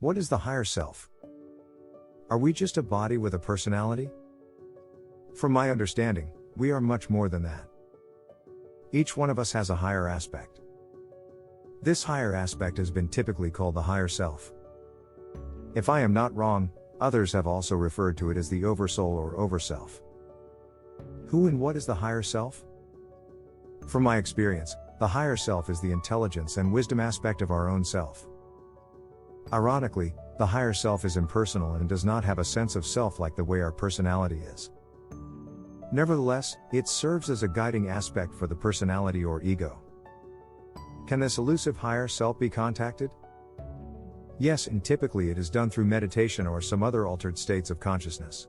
What is the higher self? Are we just a body with a personality? From my understanding, we are much more than that. Each one of us has a higher aspect. This higher aspect has been typically called the higher self. If I am not wrong, others have also referred to it as the oversoul or overself. Who and what is the higher self? From my experience, the higher self is the intelligence and wisdom aspect of our own self. Ironically, the higher self is impersonal and does not have a sense of self like the way our personality is. Nevertheless, it serves as a guiding aspect for the personality or ego. Can this elusive higher self be contacted? Yes, and typically it is done through meditation or some other altered states of consciousness.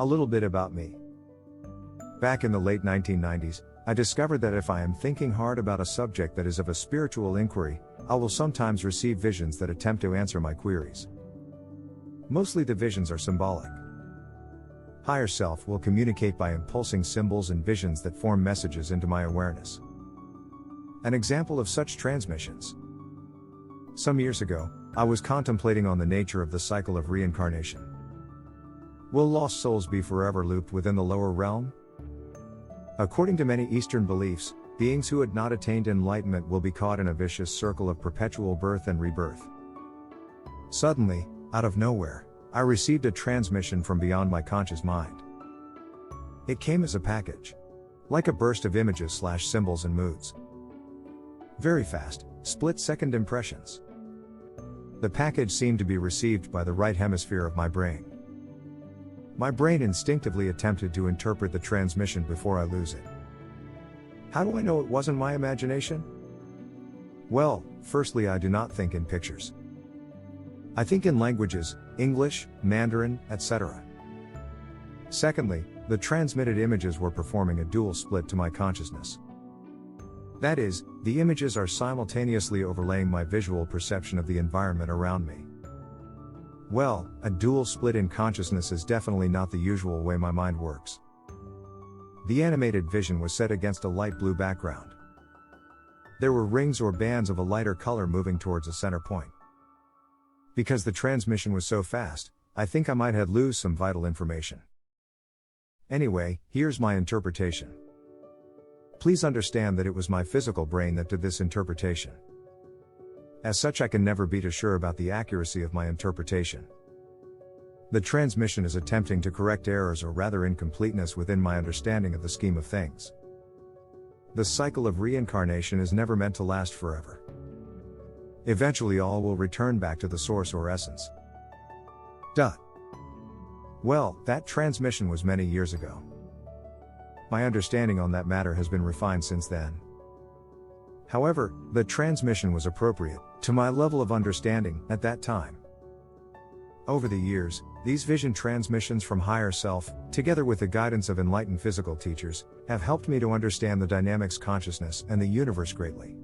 A little bit about me. Back in the late 1990s, I discovered that if I am thinking hard about a subject that is of a spiritual inquiry, I will sometimes receive visions that attempt to answer my queries. Mostly the visions are symbolic. Higher self will communicate by impulsing symbols and visions that form messages into my awareness. An example of such transmissions. Some years ago, I was contemplating on the nature of the cycle of reincarnation. Will lost souls be forever looped within the lower realm? According to many Eastern beliefs, beings who had not attained enlightenment will be caught in a vicious circle of perpetual birth and rebirth. Suddenly, out of nowhere, I received a transmission from beyond my conscious mind. It came as a package. Like a burst of images/symbols and moods. Very fast, split-second impressions. The package seemed to be received by the right hemisphere of my brain. My brain instinctively attempted to interpret the transmission before I lose it. How do I know it wasn't my imagination? Well, firstly, I do not think in pictures. I think in languages, English, Mandarin, etc. Secondly, the transmitted images were performing a dual split to my consciousness. That is, the images are simultaneously overlaying my visual perception of the environment around me. Well, a dual split in consciousness is definitely not the usual way my mind works. The animated vision was set against a light blue background. There were rings or bands of a lighter color moving towards a center point. Because the transmission was so fast, I think I might have lost some vital information. Anyway, here's my interpretation. Please understand that it was my physical brain that did this interpretation. As such, I can never be too sure about the accuracy of my interpretation. The transmission is attempting to correct errors or rather incompleteness within my understanding of the scheme of things. The cycle of reincarnation is never meant to last forever. Eventually all will return back to the source or essence. Well, that transmission was many years ago. My understanding on that matter has been refined since then. However, the transmission was appropriate to my level of understanding at that time. Over the years, these vision transmissions from higher self, together with the guidance of enlightened physical teachers, have helped me to understand the dynamics consciousness and the universe greatly.